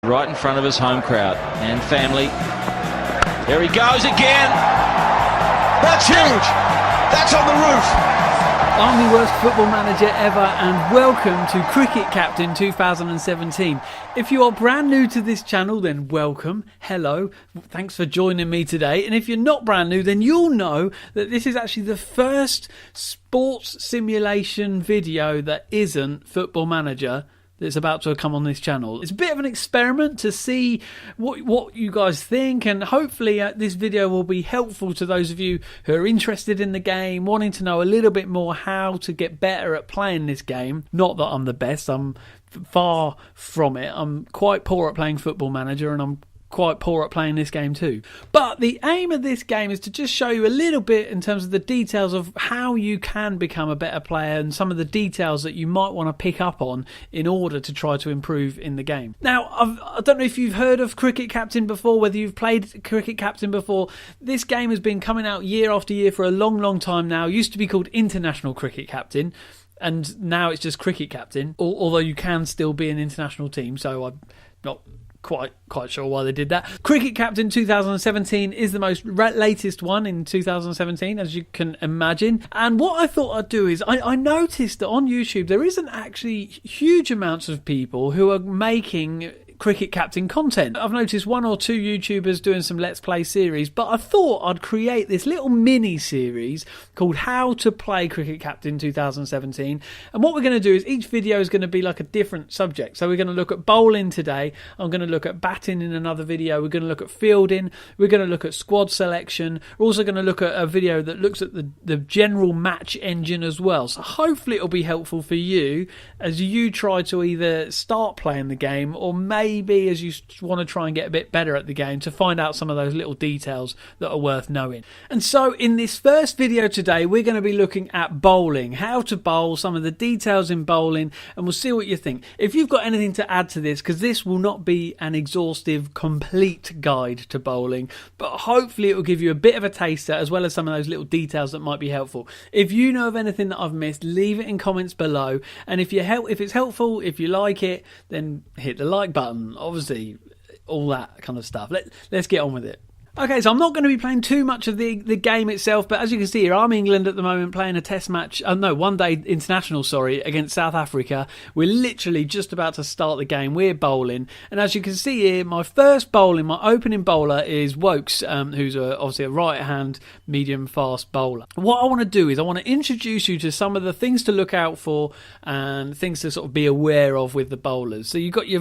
Right in front of his home crowd and family. There he goes again. That's huge. That's on the roof. I'm the worst football manager ever, and welcome to Cricket Captain 2017. If you are brand new to this channel, then welcome. Hello. Thanks for joining me today. And if you're not brand new, then you'll know that this is actually the first sports simulation video that isn't Football Manager that's about to come on this channel. It's a bit of an experiment to see what you guys think, and hopefully this video will be helpful to those of you who are interested in the game, wanting to know a little bit more how to get better at playing this game. Not that I'm the best, I'm far from it. I'm quite poor at playing Football Manager, and I'm quite poor at playing this game too. But the aim of this game is to just show you a little bit in terms of the details of how you can become a better player and some of the details that you might want to pick up on in order to try to improve in the game. Now, I don't know if you've heard of Cricket Captain before, whether you've played Cricket Captain before. This game has been coming out year after year for a long time now. It used to be called International Cricket Captain, and now it's just Cricket Captain, although you can still be an international team, so I'm not quite sure why they did that. Cricket Captain 2017 is the most latest one in 2017, as you can imagine. And what I thought I'd do is I noticed that on YouTube there isn't actually huge amounts of people who are making Cricket Captain content. I've noticed one or two YouTubers doing some Let's Play series, but I thought I'd create this little mini series called How to Play Cricket Captain 2017. And what we're going to do is each video is going to be like a different subject. So we're going to look at bowling today. I'm going to look at batting in another video. We're going to look at fielding. We're going to look at squad selection. We're also going to look at a video that looks at the general match engine as well. So hopefully it'll be helpful for you as you try to either start playing the game or maybe as you want to try and get a bit better at the game to find out some of those little details that are worth knowing. And so in this first video today, we're going to be looking at bowling, how to bowl, some of the details in bowling, and we'll see what you think. If you've got anything to add to this, because this will not be an exhaustive, complete guide to bowling, but hopefully it will give you a bit of a taster as well as some of those little details that might be helpful. If you know of anything that I've missed, leave it in comments below. And if it's helpful, if you like it, then hit the like button. Obviously, all that kind of stuff. Let's get on with it. Okay, so I'm not going to be playing too much of the game itself, but as you can see here, I'm England at the moment playing a test match, one day international, against South Africa. We're literally just about to start the game. We're bowling, and as you can see here, my first bowling, my opening bowler is Wokes, who's obviously a right-hand medium-fast bowler. What I want to do is I want to introduce you to some of the things to look out for and things to sort of be aware of with the bowlers. So you've got your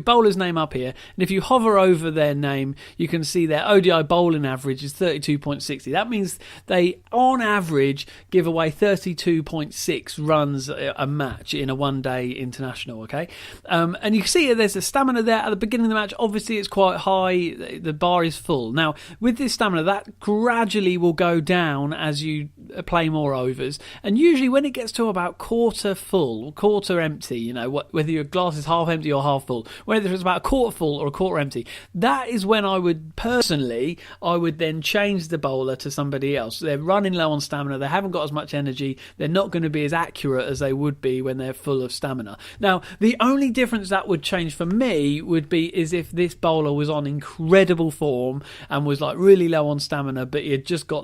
bowler's name up here, and if you hover over their name, you can see their ODI bowling average is 32.60. That means they, on average, give away 32.6 runs a match in a one-day international, okay? And you can see there's a stamina there at the beginning of the match. Obviously, it's quite high. The bar is full. Now, with this stamina, that gradually will go down as you play more overs. And usually when it gets to about quarter full, quarter empty, whether your glass is half empty or half full, whether it's about a quarter full or a quarter empty, that is when I would then change the bowler to somebody else. They're running low on stamina, they haven't got as much energy, they're not going to be as accurate as they would be when they're full of stamina. Now, the only difference that would change for me is if this bowler was on incredible form and was like really low on stamina, but he had just got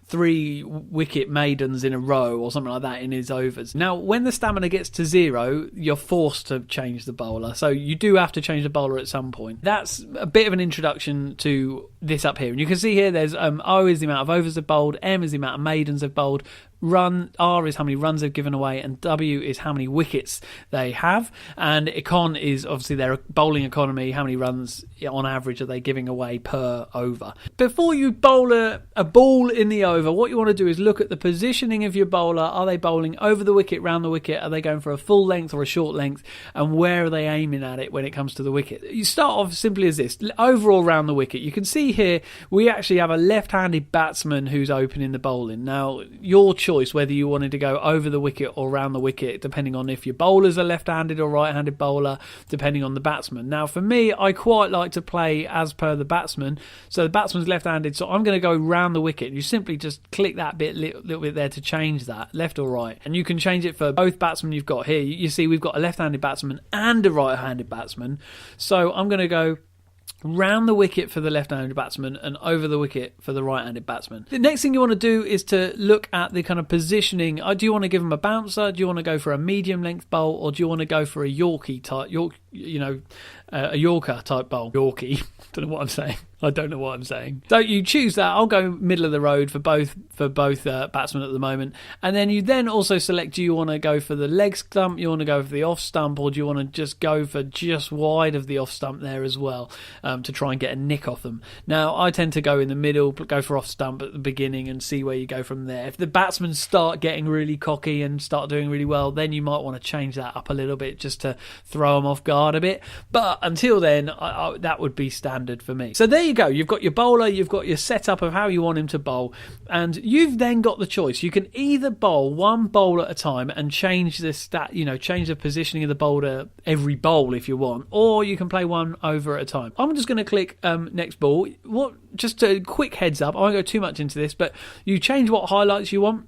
3 wicket maidens in a row or something like that in his overs. Now, when the stamina gets to 0, you're forced to change the bowler, so you do have to change the bowler at some point. That's a bit of an introduction to this up here, and you can see here there's O is the amount of overs they've bowled, M is the amount of maidens they've bowled, R is how many runs they've given away, and W is how many wickets they have, and econ is obviously their bowling economy, how many runs on average are they giving away per over. Before you bowl a ball in the over, what you want to do is look at the positioning of your bowler. Are they bowling over the wicket, round the wicket? Are they going for a full length or a short length? And where are they aiming at it when it comes to the wicket? You start off simply as this, overall round the wicket. You can see see here, we actually have a left-handed batsman who's opening the bowling. Now, your choice whether you wanted to go over the wicket or round the wicket, depending on if your bowler's a left-handed or right-handed bowler, depending on the batsman. Now, for me, I quite like to play as per the batsman. So the batsman's left-handed, so I'm going to go round the wicket. You simply just click that little bit there to change that, left or right. And you can change it for both batsmen you've got here. You see we've got a left-handed batsman and a right-handed batsman. So I'm going to go round the wicket for the left-handed batsman and over the wicket for the right-handed batsman. The next thing you want to do is to look at the kind of positioning. Do you want to give them a bouncer? Do you want to go for a medium-length bowl? Or do you want to go for a Yorkie type, a Yorker type bowl? Yorkie. Don't know what I'm saying. I don't know what I'm saying. So you choose that. I'll go middle of the road for both batsmen at the moment. And then you then also select, do you want to go for the leg stump, you want to go for the off stump, or do you want to just go for just wide of the off stump there as well, to try and get a nick off them. Now, I tend to go in the middle, go for off stump at the beginning and see where you go from there. If the batsmen start getting really cocky and start doing really well, then you might want to change that up a little bit just to throw them off guard a bit. But until then, that would be standard for me. So there you go. You've got your bowler, you've got your setup of how you want him to bowl, and you've then got the choice. You can either bowl one bowl at a time and change the change the positioning of the bowler every bowl if you want, or you can play one over at a time. I'm just going to click next ball. Just a quick heads up, I won't go too much into this, but you change what highlights you want.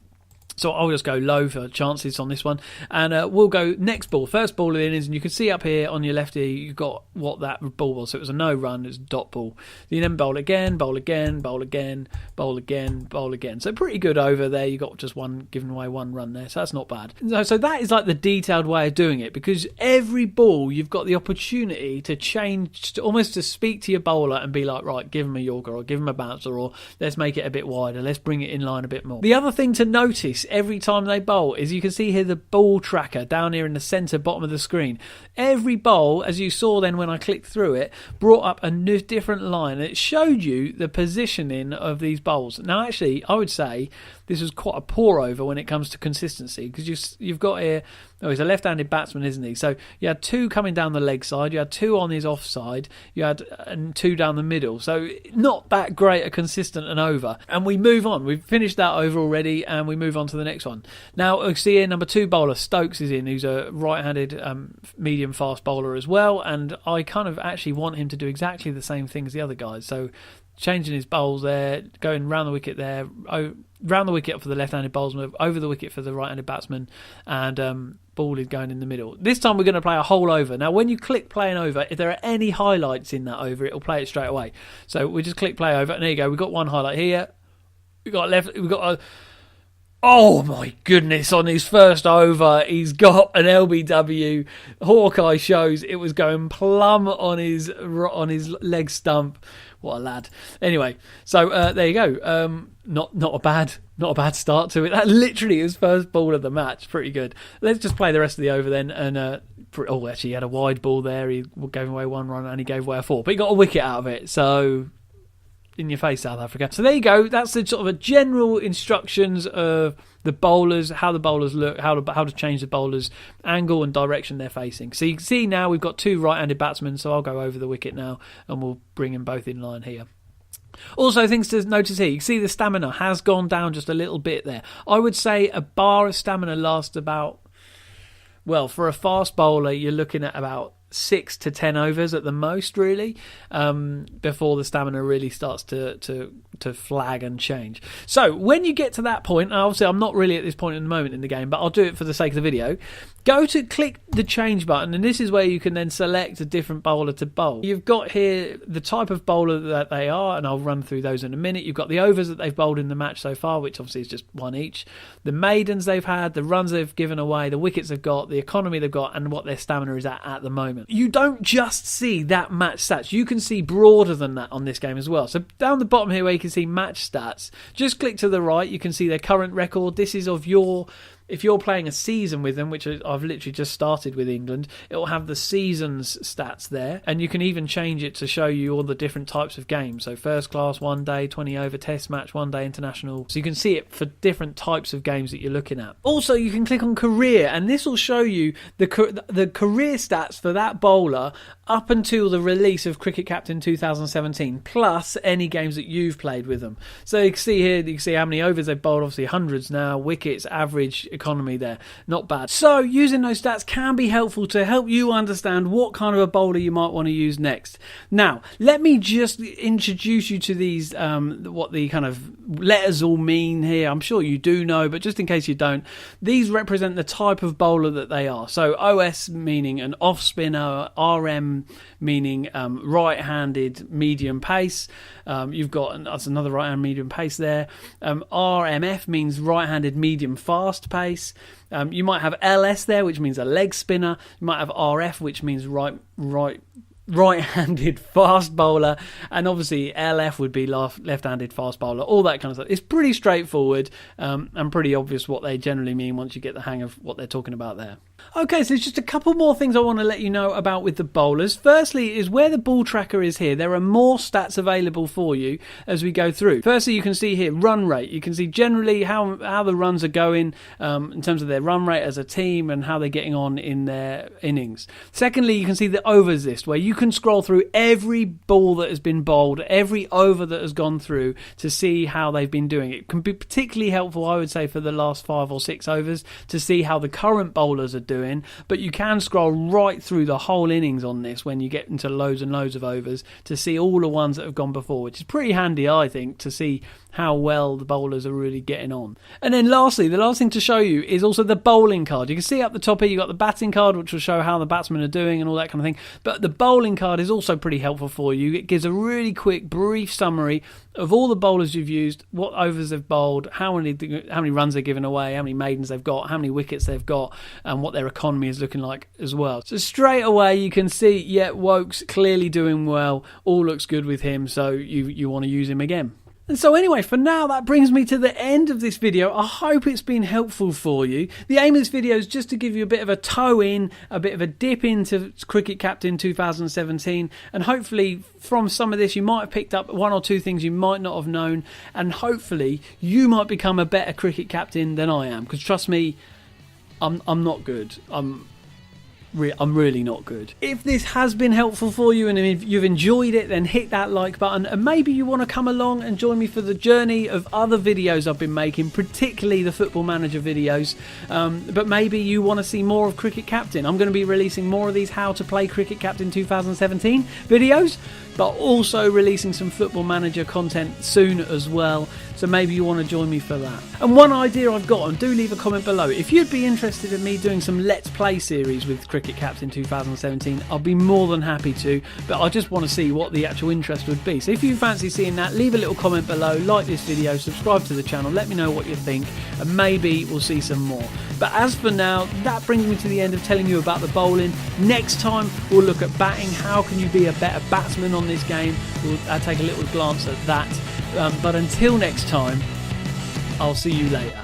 So I'll just go low for chances on this one. And we'll go next ball. First ball in is, and you can see up here on your left here, you've got what that ball was. So it was a no run, it was a dot ball. You then bowl again, bowl again, bowl again, bowl again, bowl again. So pretty good over there. You got just giving away one run there. So that's not bad. So that is like the detailed way of doing it, because every ball you've got the opportunity to change, almost to speak to your bowler and be like, right, give him a Yorker or give him a bouncer, or let's make it a bit wider. Let's bring it in line a bit more. The other thing to notice every time they bowl is you can see here the ball tracker down here in the centre bottom of the screen. Every bowl, as you saw then when I clicked through it, brought up a new different line. It showed you the positioning of these bowls. Now actually I would say this was quite a pour over when it comes to consistency, because you've got here, he's a left-handed batsman, isn't he? So you had two coming down the leg side, you had two on his offside, you had two down the middle. So not that great a consistent and over. And we move on. We've finished that over already, and we move on to the next one. Now, we see here number 2 bowler, Stokes, is in, who's a right-handed medium-fast bowler as well. And I kind of actually want him to do exactly the same thing as the other guys. So changing his bowls there, going round the wicket there, round the wicket for the left-handed bowlsman, over the wicket for the right-handed batsman, and ball is going in the middle. This time we're going to play a whole over. Now when you click playing over, if there are any highlights in that over, it'll play it straight away. So we just click play over, and there you go. We've got one highlight here. We've got oh my goodness, on his first over he's got an LBW. Hawkeye shows it was going plumb on his leg stump. What a lad. Anyway, so there you go. Not a bad start to it. That literally his first ball of the match. Pretty good. Let's just play the rest of the over then. And actually he had a wide ball there. He gave away one run and he gave away a 4, but he got a wicket out of it. So in your face, South Africa. So there you go. That's the sort of a general instructions of the bowlers, how the bowlers look, how to change the bowlers' angle and direction they're facing. So you can see now we've got 2 right-handed batsmen, so I'll go over the wicket now and we'll bring them both in line here. Also, things to notice here, you can see the stamina has gone down just a little bit there. I would say a bar of stamina lasts about, well, for a fast bowler, you're looking at about 6 to 10 overs at the most, really, before the stamina really starts to flag and change. So when you get to that point, and obviously I'm not really at this point in the moment in the game, but I'll do it for the sake of the video. Go to click the change button, and this is where you can then select a different bowler to bowl. You've got here the type of bowler that they are, and I'll run through those in a minute. You've got the overs that they've bowled in the match so far, which obviously is just 1 each. The maidens they've had, the runs they've given away, the wickets they've got, the economy they've got, and what their stamina is at the moment. You don't just see that match stats. You can see broader than that on this game as well. So down the bottom here where you can see match stats, just click to the right. You can see their current record. This is of your if you're playing a season with them, which I've literally just started with England, it'll have the season's stats there, and you can even change it to show you all the different types of games. So first class, 1 day, 20 over, test match, 1 day international. So you can see it for different types of games that you're looking at. Also, you can click on career, and this will show you the career stats for that bowler up until the release of Cricket Captain 2017, plus any games that you've played with them. So you can see here, you can see how many overs they've bowled, obviously hundreds now, wickets, average economy there, not bad. So using those stats can be helpful to help you understand what kind of a bowler you might want to use next. Now, let me just introduce you to these, what the kind of letters all mean here. I'm sure you do know, but just in case you don't, these represent the type of bowler that they are. So OS meaning an off spinner, RM meaning right-handed medium pace. You've got that's another right-hand medium pace there. RMF means right-handed medium fast pace. You might have LS there, which means a leg spinner. You might have RF, which means right-handed fast bowler, and obviously LF would be left-handed fast bowler, all that kind of stuff. It's pretty straightforward and pretty obvious what they generally mean once you get the hang of what they're talking about there. Okay, so there's just a couple more things I want to let you know about with the bowlers. Firstly is where the ball tracker is here, there are more stats available for you as we go through. Firstly, you can see here run rate. You can see generally how the runs are going in terms of their run rate as a team and how they're getting on in their innings. Secondly, you can see the overs list, where you can scroll through every ball that has been bowled, every over that has gone through, to see how they've been doing. It can be particularly helpful, I would say, for the last 5 or 6 overs to see how the current bowlers are doing, but you can scroll right through the whole innings on this when you get into loads and loads of overs to see all the ones that have gone before, which is pretty handy, I think, to see how well the bowlers are really getting on. And then lastly, the last thing to show you is also the bowling card. You can see up the top here you've got the batting card, which will show how the batsmen are doing and all that kind of thing, but the bowling card is also pretty helpful for you. It gives a really quick brief summary of all the bowlers you've used, what overs they've bowled, how many runs they're given away, how many maidens they've got, how many wickets they've got, and what their economy is looking like as well. So straight away you can see, yeah, Woke's clearly doing well, all looks good with him, so you want to use him again. And so anyway, for now, that brings me to the end of this video. I hope it's been helpful for you. The aim of this video is just to give you a bit of a toe in, a bit of a dip into Cricket Captain 2017, and hopefully from some of this you might have picked up 1 or 2 things you might not have known, and hopefully you might become a better cricket captain than I am, because trust me, I'm not good. I'm really not good. If this has been helpful for you and if you've enjoyed it, then hit that like button, and maybe you want to come along and join me for the journey of other videos I've been making, particularly the Football Manager videos, but maybe you want to see more of Cricket Captain. I'm going to be releasing more of these How to Play Cricket Captain 2017 videos, but also releasing some Football Manager content soon as well, so maybe you want to join me for that. And one idea I've got, and do leave a comment below, if you'd be interested in me doing some Let's Play series with Cricket Captain 2017, I'll be more than happy to, but I just want to see what the actual interest would be. So if you fancy seeing that, leave a little comment below, like this video, subscribe to the channel, let me know what you think, and maybe we'll see some more. But as for now, that brings me to the end of telling you about the bowling. Next time we'll look at batting. How can you be a better batsman on this game? I'll take a little glance at that. But until next time, I'll see you later.